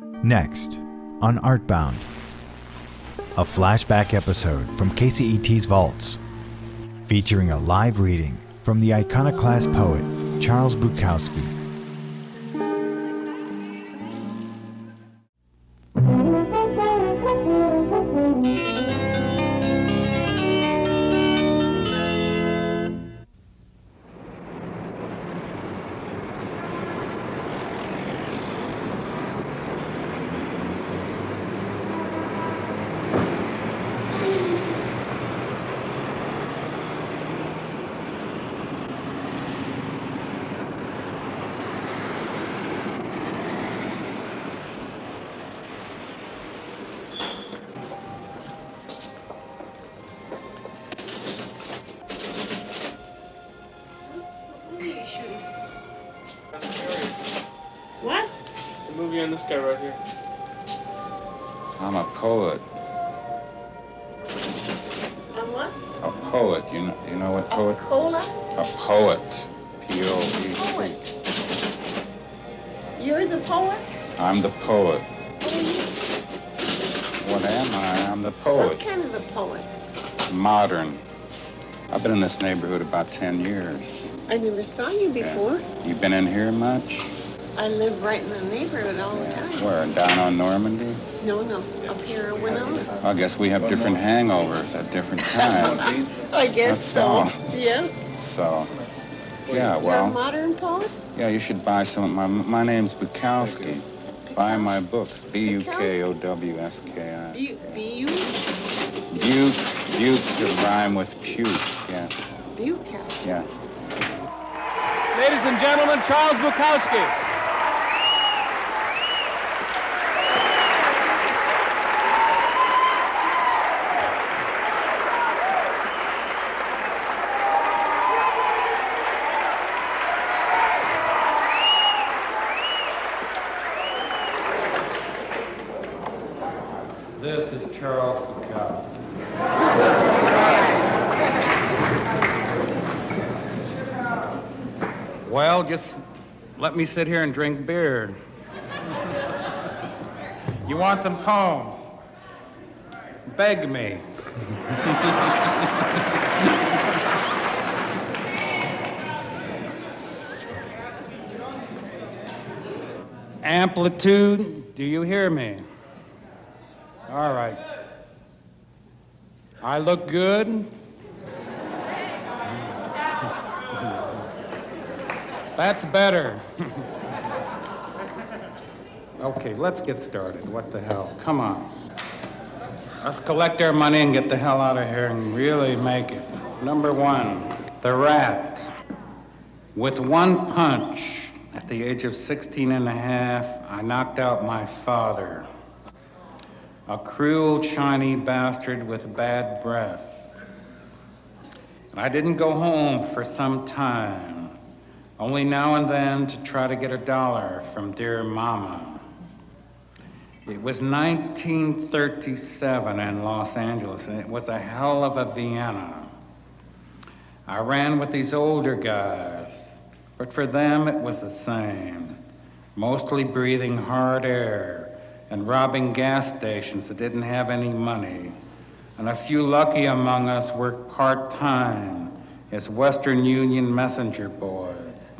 Next, on Artbound, a flashback episode from KCET's Vaults, featuring a live reading from the iconoclast poet Charles Bukowski. What? The movie on this guy right here. I'm a poet. On what? A poet. You know what poet? Cola? A poet. P-O-E-T. Poet. You're the poet? I'm the poet. What are you? What am I? I'm the What poet. kind of a poet? Modern. I've been in this neighborhood about 10 years. I never saw you before. You been in here much? I live right in the neighborhood all the time. Where? Down on Normandy? No, up here in Winona. I guess we have different hangovers at different times. I guess That's so. all. Yeah. So, yeah, You're a well, modern poet? yeah, you should buy some. My name's Bukowski. Buy my books. Bukowski. B-U? Buke to rhyme with puke, yeah. Bukowski. Yeah. Ladies and gentlemen, Charles Bukowski. This is Charles Bukowski. Well, just let me sit here and drink beer. You want some poems? Beg me. Amplitude, do you hear me? All right. I look good? That's better. Okay, let's get started. What the hell? Come on. Let's collect our money and get the hell out of here and really make it. Number one, the rat. With one punch, at the age of 16 and a half, I knocked out my father. A cruel Chinese bastard with bad breath. And I didn't go home for some time, only now and then to try to get $1 from dear mama. It was 1937 in Los Angeles, and it was a hell of a Vienna. I ran with these older guys, but for them it was the same, mostly breathing hard air and robbing gas stations that didn't have any money. And a few lucky among us worked part-time as Western Union messenger boys.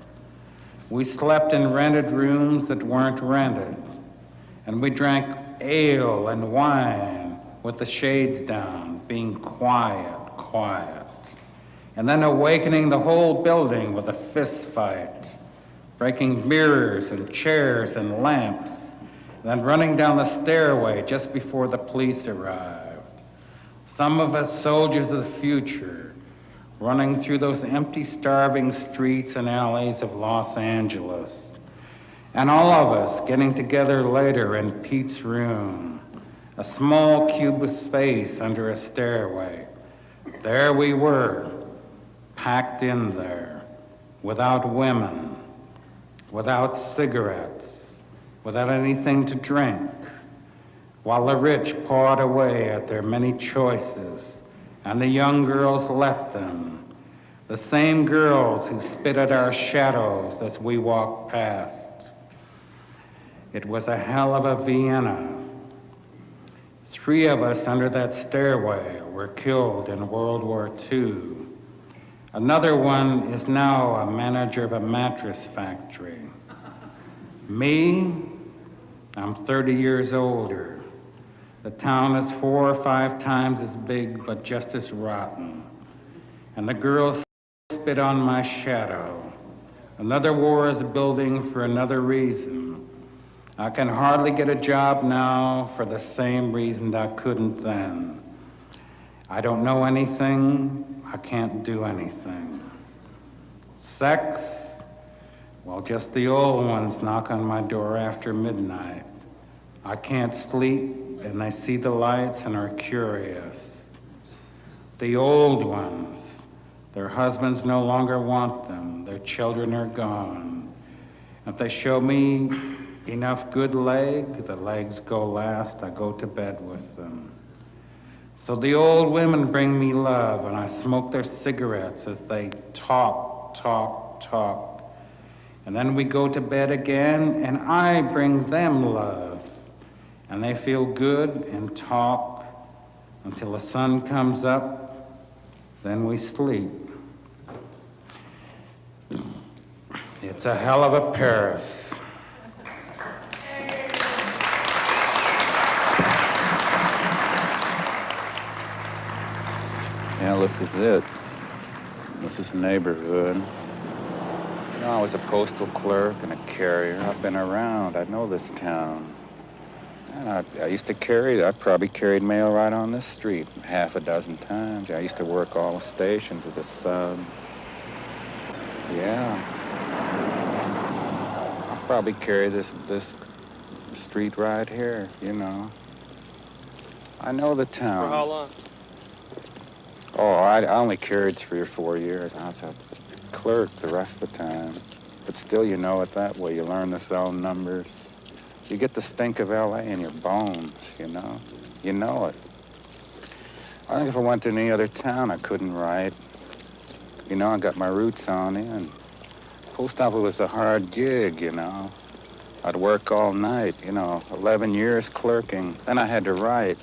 We slept in rented rooms that weren't rented, and we drank ale and wine with the shades down, being quiet. And then awakening the whole building with a fist fight, breaking mirrors and chairs and lamps, then running down the stairway just before the police arrived. Some of us soldiers of the future, running through those empty, starving streets and alleys of Los Angeles. And all of us getting together later in Pete's room, a small cube of space under a stairway. There we were, packed in there, without women, without cigarettes, without anything to drink, while the rich pawed away at their many choices, and the young girls left them, the same girls who spit at our shadows as we walked past. It was a hell of a Vienna. 3 of us under that stairway were killed in World War II. Another one is now a manager of a mattress factory. Me, I'm 30 years older. The town is 4 or 5 times as big, but just as rotten. And the girls spit on my shadow. Another war is building for another reason. I can hardly get a job now for the same reason I couldn't then. I don't know anything, I can't do anything. Sex? Well, just the old ones knock on my door after midnight. I can't sleep, and they see the lights and are curious. The old ones, their husbands no longer want them, their children are gone. If they show me enough good leg, the legs go last, I go to bed with them. So the old women bring me love, and I smoke their cigarettes as they talk, talk, talk. And then we go to bed again, and I bring them love. And they feel good and talk until the sun comes up, then we sleep. It's a hell of a Paris. Yeah, this is it. This is a neighborhood. You know, I was a postal clerk and a carrier. I've been around. I know this town. And I used to carry, I probably carried mail right on this street 6 times. I used to work all the stations as a sub. Yeah. I'll probably carry this street right here, you know. I know the town. For how long? Oh, I only carried 3 or 4 years. I was a clerk the rest of the time. But still, you know it that way. You learn the zone numbers. You get the stink of L.A. in your bones, you know? You know it. I think if I went to any other town, I couldn't write. You know, I got my roots on in. Post office was a hard gig, you know. I'd work all night, you know, 11 years clerking. Then I had to write.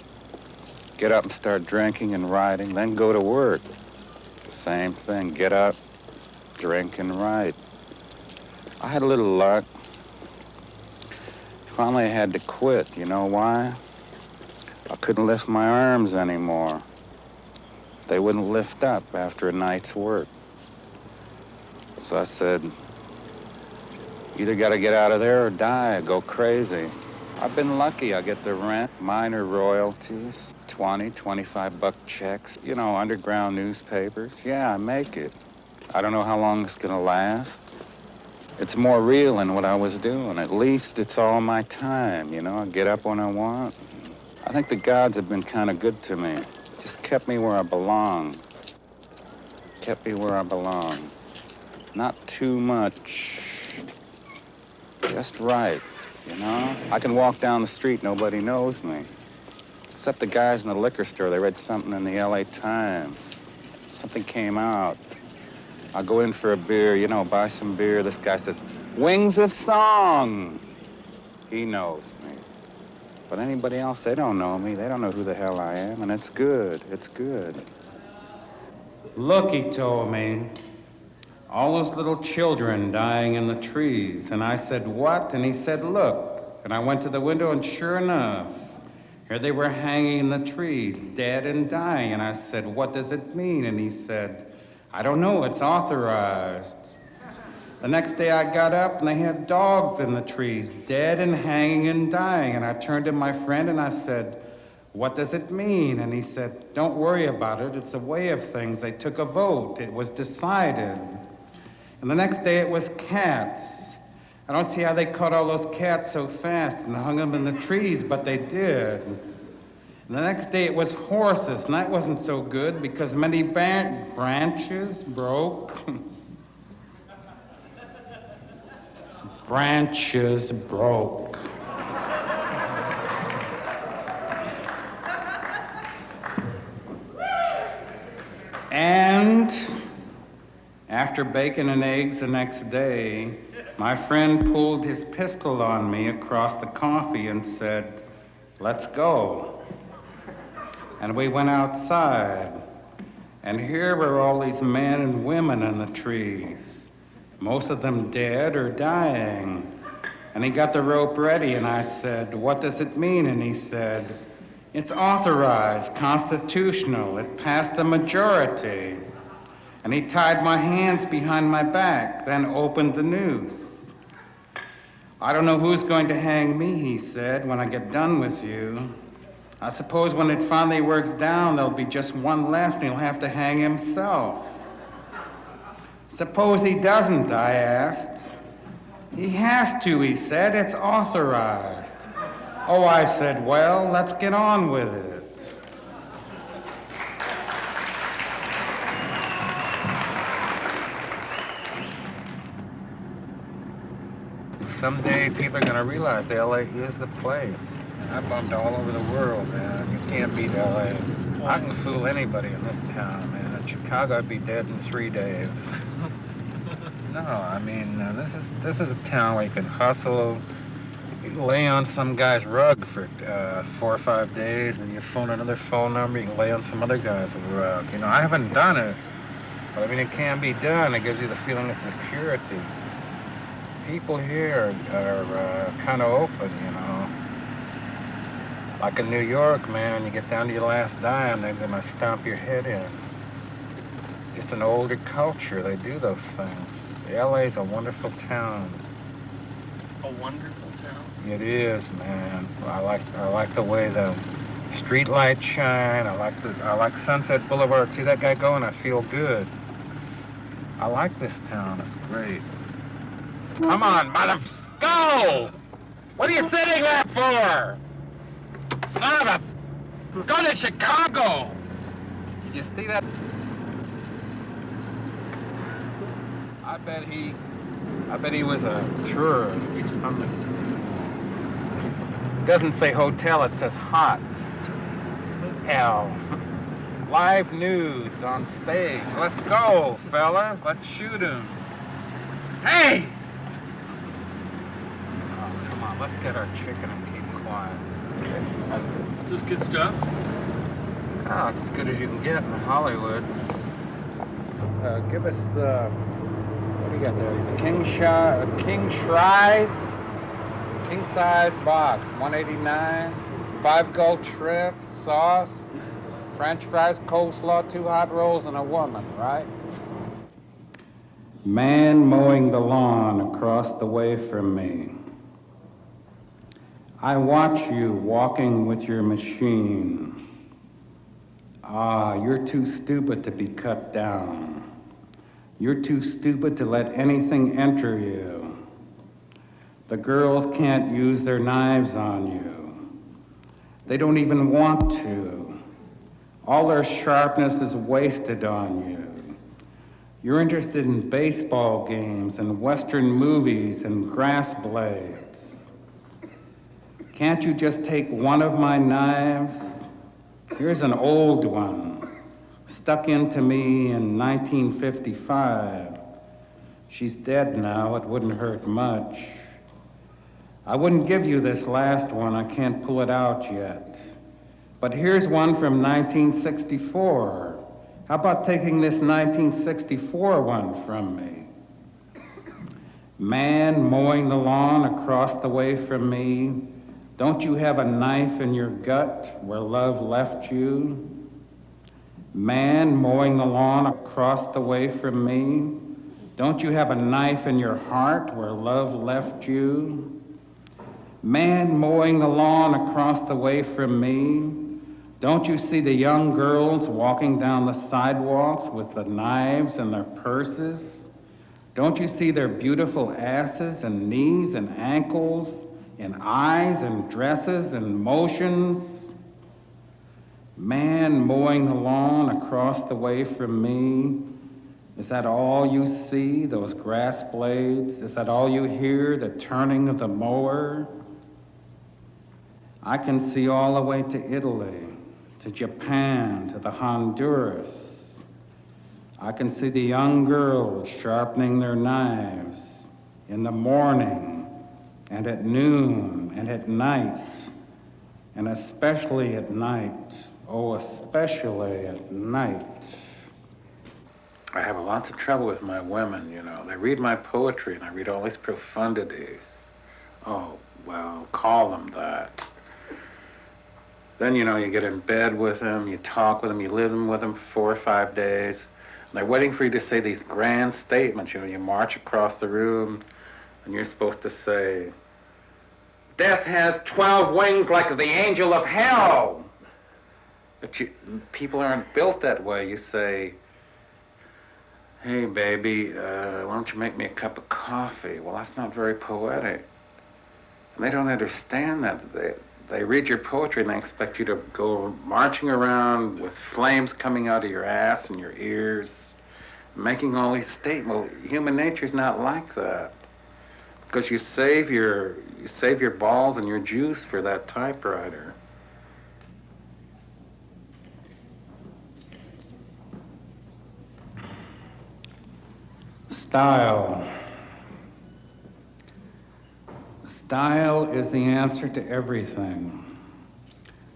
Get up and start drinking and writing, then go to work. Same thing, get up, drink and write. I had a little luck. Finally, I had to quit. You know why? I couldn't lift my arms anymore. They wouldn't lift up after a night's work. So I said, either got to get out of there or die, go crazy. I've been lucky. I get the rent, minor royalties, 20, 25-buck checks, you know, underground newspapers. Yeah, I make it. I don't know how long it's gonna last. It's more real than what I was doing. At least it's all my time, you know. I get up when I want. I think the gods have been kind of good to me. Just kept me where I belong. Kept me where I belong. Not too much. Just right. You know, I can walk down the street, nobody knows me. Except the guys in the liquor store, they read something in the LA Times. Something came out. I'll go in for a beer, you know, buy some beer. This guy says, "Wings of Song." He knows me. But anybody else, they don't know me. They don't know who the hell I am, and it's good. It's good. Look, he told me, all those little children dying in the trees. And I said, what? And he said, look. And I went to the window, and sure enough, here they were hanging in the trees, dead and dying. And I said, what does it mean? And he said, I don't know, it's authorized. The next day I got up, and they had dogs in the trees, dead and hanging and dying. And I turned to my friend, and I said, what does it mean? And he said, don't worry about it. It's the way of things. They took a vote. It was decided. And the next day it was cats. I don't see how they caught all those cats so fast and hung them in the trees, but they did. And the next day it was horses, and that wasn't so good because many branches broke. Branches broke. And after bacon and eggs the next day, My friend pulled his pistol on me across the coffee and said, "Let's go." And we went outside. And here were all these men and women in the trees, most of them dead or dying. And he got the rope ready, and I said, "What does it mean?" And he said, "It's authorized, constitutional. It passed the majority." And he tied my hands behind my back, then opened the noose. "I don't know who's going to hang me," he said, "when I get done with you. I suppose when it finally works down, there'll be just one left and he'll have to hang himself." "Suppose he doesn't?" I asked. "He has to," he said. "It's authorized." "Oh," I said, "well, let's get on with it." Someday people are going to realize LA is the place. I bumped all over the world, man. You can't beat LA. I can fool anybody in this town, man. In Chicago, I'd be dead in 3 days. No, I mean, this is a town where you can hustle. You can lay on some guy's rug for 4 or 5 days, and you phone another phone number. You can lay on some other guy's rug. You know, I haven't done it, but I mean, it can be done. It gives you the feeling of security. People here are kind of open, you know. Like in New York, man, when you get down to your last dime, they're going to stomp your head in. Just an older culture, they do those things. LA's a wonderful town. A wonderful town. It is, man. I like the way the street lights shine. I like Sunset Boulevard. See that guy going? I feel good. I like this town. It's great. Come on, mother... Go! What are you sitting there for? Son of a... Go to Chicago! Did you see that? I bet he was a tourist or something. It doesn't say hotel, it says hot. Hell. Live nudes on stage. Let's go, fellas. Let's shoot him. Hey! Oh, come on, let's get our chicken and keep quiet. Is this good stuff? Oh, it's as good as you can get in Hollywood. Give us the... What do you got there? King size box, $189. 5 gold shrimp, sauce, French fries, coleslaw, 2 hot rolls, and a woman, right? Man mowing the lawn across the way from me. I watch you walking with your machine. Ah, you're too stupid to be cut down. You're too stupid to let anything enter you. The girls can't use their knives on you. They don't even want to. All their sharpness is wasted on you. You're interested in baseball games and Western movies and grass blades. Can't you just take one of my knives? Here's an old one, stuck into me in 1955. She's dead now, it wouldn't hurt much. I wouldn't give you this last one, I can't pull it out yet. But here's one from 1964. How about taking this 1964 one from me? Man mowing the lawn across the way from me. Don't you have a knife in your gut where love left you? Man mowing the lawn across the way from me. Don't you have a knife in your heart where love left you? Man mowing the lawn across the way from me. Don't you see the young girls walking down the sidewalks with the knives in their purses? Don't you see their beautiful asses and knees and ankles and eyes and dresses and motions? Man mowing the lawn across the way from me. Is that all you see, those grass blades? Is that all you hear, the turning of the mower? I can see all the way to Italy, to Japan, to the Honduras. I can see the young girls sharpening their knives. in the morning, and at noon, and at night, and especially at night. Oh, especially at night. I have lots of trouble with my women, you know. They read my poetry, and I read all these profundities. Oh, well, call them that. Then, you know, you get in bed with them, you talk with them, you live with them for 4 or 5 days. And they're waiting for you to say these grand statements. You know, you march across the room, and you're supposed to say, "Death has 12 wings like the angel of hell." But people aren't built that way. You say, "Hey, baby, why don't you make me a cup of coffee?" Well, that's not very poetic. And they don't understand that. They read your poetry and they expect you to go marching around with flames coming out of your ass and your ears, making all these statements. Well, human nature's not like that. Because you save your balls and your juice for that typewriter. Style. Style is the answer to everything.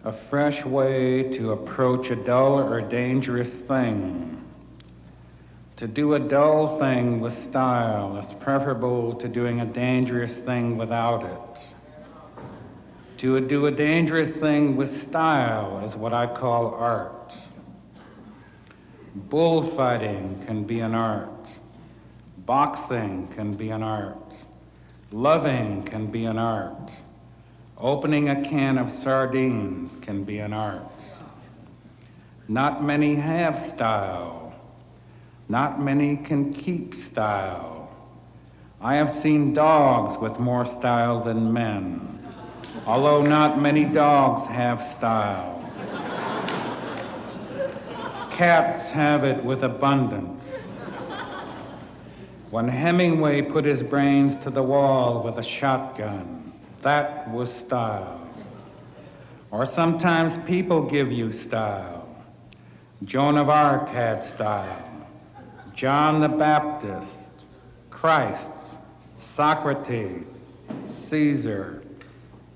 A fresh way to approach a dull or dangerous thing. To do a dull thing with style is preferable to doing a dangerous thing without it. To do a dangerous thing with style is what I call art. Bullfighting can be an art. Boxing can be an art. Loving can be an art. Opening a can of sardines can be an art. Not many have style. Not many can keep style. I have seen dogs with more style than men, although not many dogs have style. Cats have it with abundance. When Hemingway put his brains to the wall with a shotgun, that was style. Or sometimes people give you style. Joan of Arc had style. John the Baptist, Christ, Socrates, Caesar,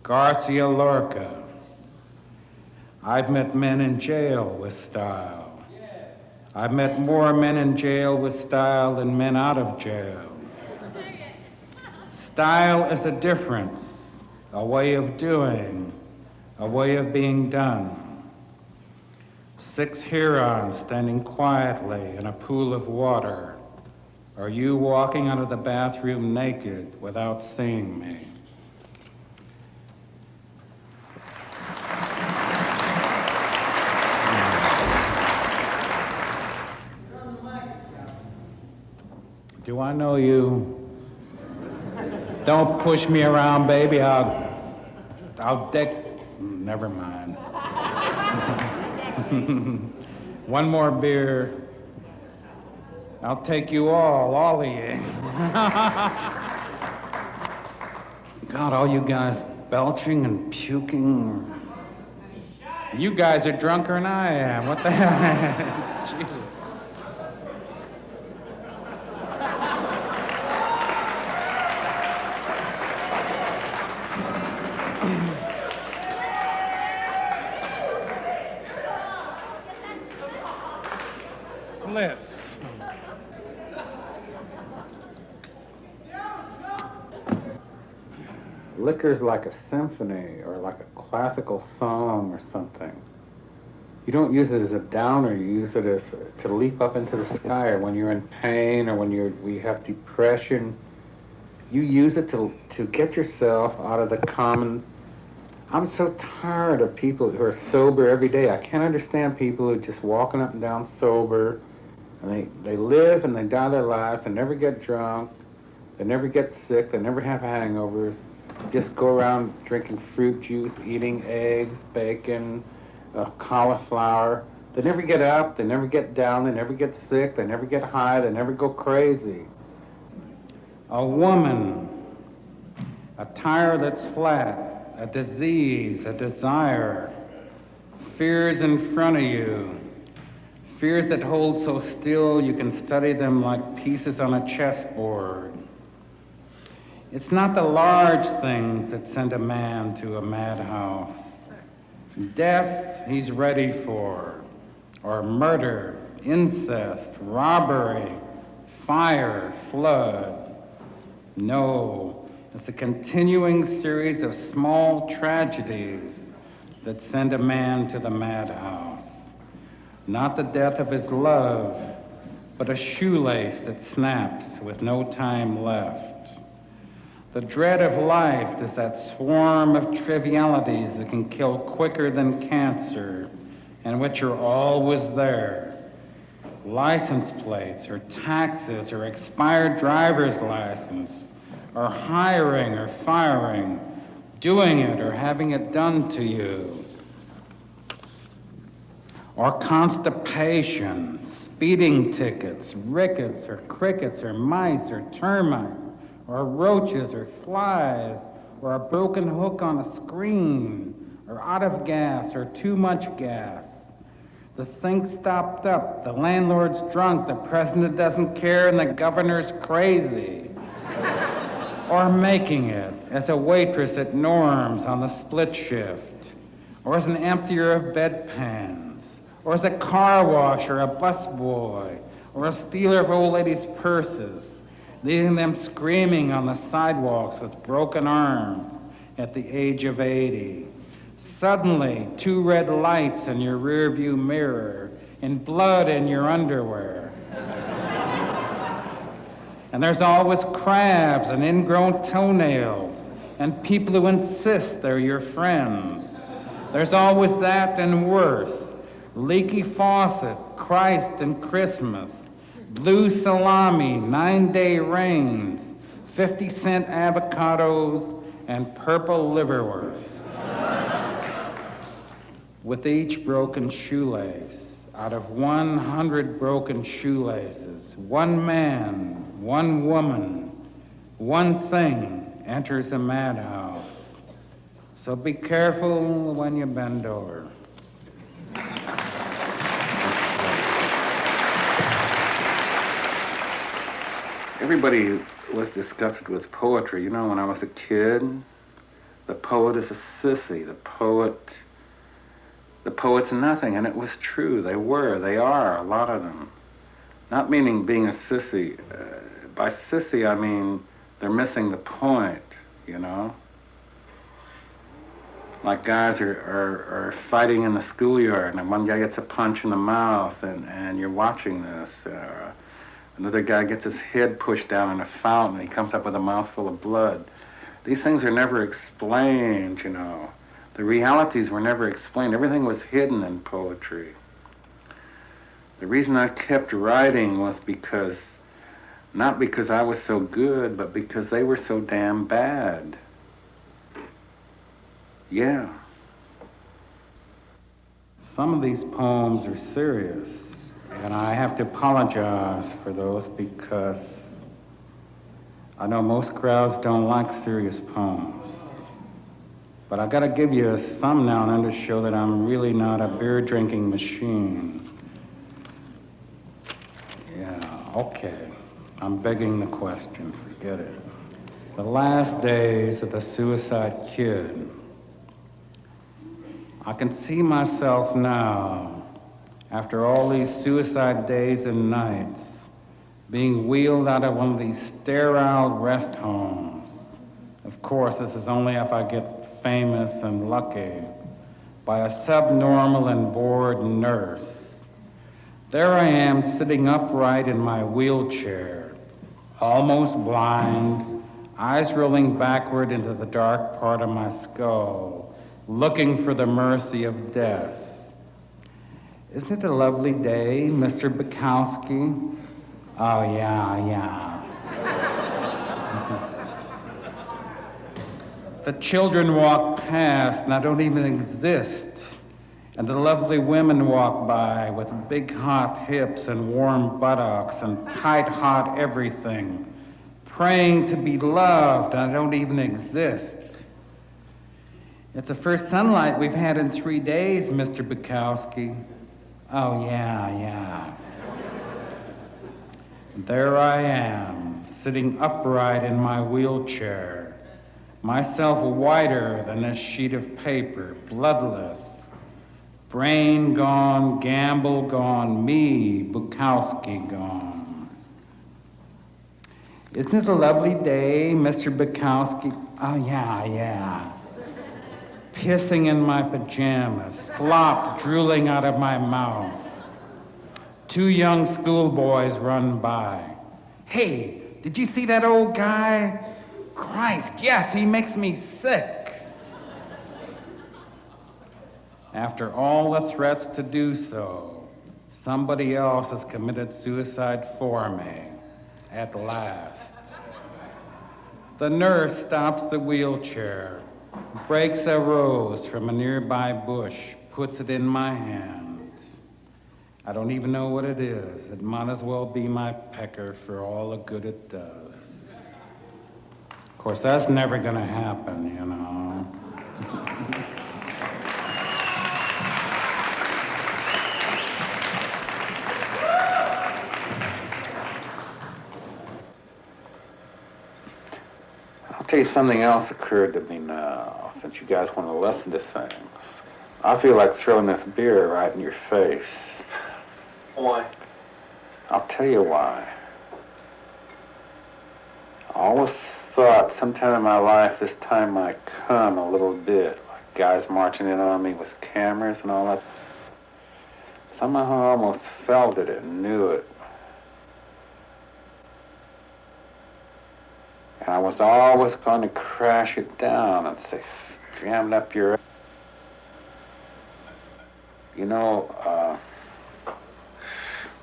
Garcia Lorca. I've met men in jail with style. I've met more men in jail with style than men out of jail. Style is a difference, a way of doing, a way of being done. 6 Hurons standing quietly in a pool of water, or you walking out of the bathroom naked without seeing me. Do I know you? Don't push me around, baby. I'll deck. Never mind. One more beer. I'll take you all of you. God, all you guys belching and puking. You guys are drunker than I am. What the hell? Jesus. Lips. Liquor's like a symphony or like a classical song or something. You don't use it as a downer, you use it as to leap up into the sky, or when you're in pain, or when we have depression. You use it to get yourself out of the common. I'm so tired of people who are sober every day. I can't understand people who are just walking up and down sober. And they live and they die their lives. They never get drunk. They never get sick. They never have hangovers. They just go around drinking fruit juice, eating eggs, bacon, cauliflower. They never get up. They never get down. They never get sick. They never get high. They never go crazy. A woman, a tire that's flat, a disease, a desire, fears in front of you. Fears that hold so still you can study them like pieces on a chessboard. It's not the large things that send a man to a madhouse. Death he's ready for, or murder, incest, robbery, fire, flood. No, it's a continuing series of small tragedies that send a man to the madhouse. Not the death of his love, but a shoelace that snaps with no time left. The dread of life is that swarm of trivialities that can kill quicker than cancer, and which are always there. License plates, or taxes, or expired driver's license, or hiring or firing, doing it or having it done to you. Or constipation, speeding tickets, rickets or crickets or mice or termites, or roaches or flies, or a broken hook on a screen, or out of gas or too much gas. The sink stopped up, the landlord's drunk, the president doesn't care, and the governor's crazy. Or making it as a waitress at Norm's on the split shift, or as an emptier of bedpans, or as a car washer, a busboy, or a stealer of old ladies' purses, leaving them screaming on the sidewalks with broken arms at the age of 80. Suddenly, 2 red lights in your rearview mirror, and blood in your underwear. And there's always crabs and ingrown toenails, and people who insist they're your friends. There's always that and worse. Leaky faucet, Christ and Christmas, blue salami, 9-day rains, 50-cent avocados, and purple liverwurst. With each broken shoelace, out of 100 broken shoelaces, one man, one woman, one thing enters a madhouse. So be careful when you bend over. Everybody was disgusted with poetry. You know, when I was a kid, the poet is a sissy. The poet's nothing, and it was true. They are, a lot of them. Not meaning being a sissy. By sissy, I mean they're missing the point, you know? Like guys are fighting in the schoolyard, and one guy gets a punch in the mouth, and you're watching this. Another guy gets his head pushed down in a fountain, and he comes up with a mouthful of blood. These things are never explained, you know. The realities were never explained. Everything was hidden in poetry. The reason I kept writing was not because I was so good, but because they were so damn bad. Yeah. Some of these poems are serious, and I have to apologize for those because I know most crowds don't like serious poems. But I gotta give you some now and then to show that I'm really not a beer-drinking machine. Yeah, okay. I'm begging the question, forget it. The last days of the suicide kid. I can see myself now, after all these suicide days and nights, being wheeled out of one of these sterile rest homes. Of course, this is only if I get famous and lucky, by a subnormal and bored nurse. There I am sitting upright in my wheelchair, almost blind, eyes rolling backward into the dark part of my skull, looking for the mercy of death. Isn't it a lovely day, Mr. Bukowski? Oh, yeah. The children walk past and I don't even exist. And the lovely women walk by with big hot hips and warm buttocks and tight hot everything, praying to be loved, and I don't even exist. It's the first sunlight we've had in 3 days, Mr. Bukowski. Oh, yeah. There I am, sitting upright in my wheelchair, myself whiter than a sheet of paper, bloodless, brain gone, gamble gone, me, Bukowski gone. Isn't it a lovely day, Mr. Bukowski? Oh, yeah. Pissing in my pajamas, slop drooling out of my mouth. 2 young schoolboys run by. Hey, did you see that old guy? Christ, yes, he makes me sick. After all the threats to do so, somebody else has committed suicide for me, at last. The nurse stops the wheelchair, breaks a rose from a nearby bush, puts it in my hand. I don't even know what it is. It might as well be my pecker for all the good it does. Of course, that's never gonna happen, you know. I'll tell you something else occurred to me now, since you guys want to listen to things. I feel like throwing this beer right in your face. Why? I'll tell you why. I always thought sometime in my life this time might come a little bit, like guys marching in on me with cameras and all that. Somehow I almost felt it and knew it. And I was always going to crash it down and say, jam it up your... You know,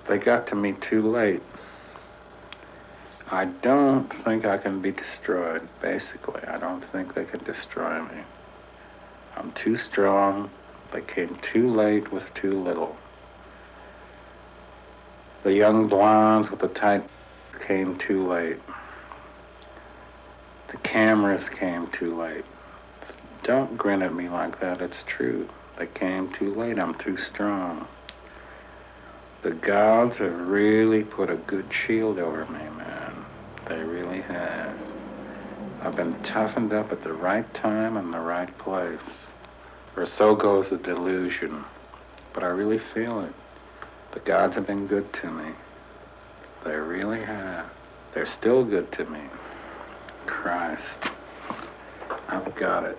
they got to me too late. I don't think I can be destroyed, basically. I don't think they can destroy me. I'm too strong. They came too late with too little. The young blondes with the tight came too late. The cameras came too late. Don't grin at me like that, it's true. They came too late, I'm too strong. The gods have really put a good shield over me, man. They really have. I've been toughened up at the right time and the right place. Or so goes the delusion. But I really feel it. The gods have been good to me. They really have. They're still good to me. Christ. I've got it.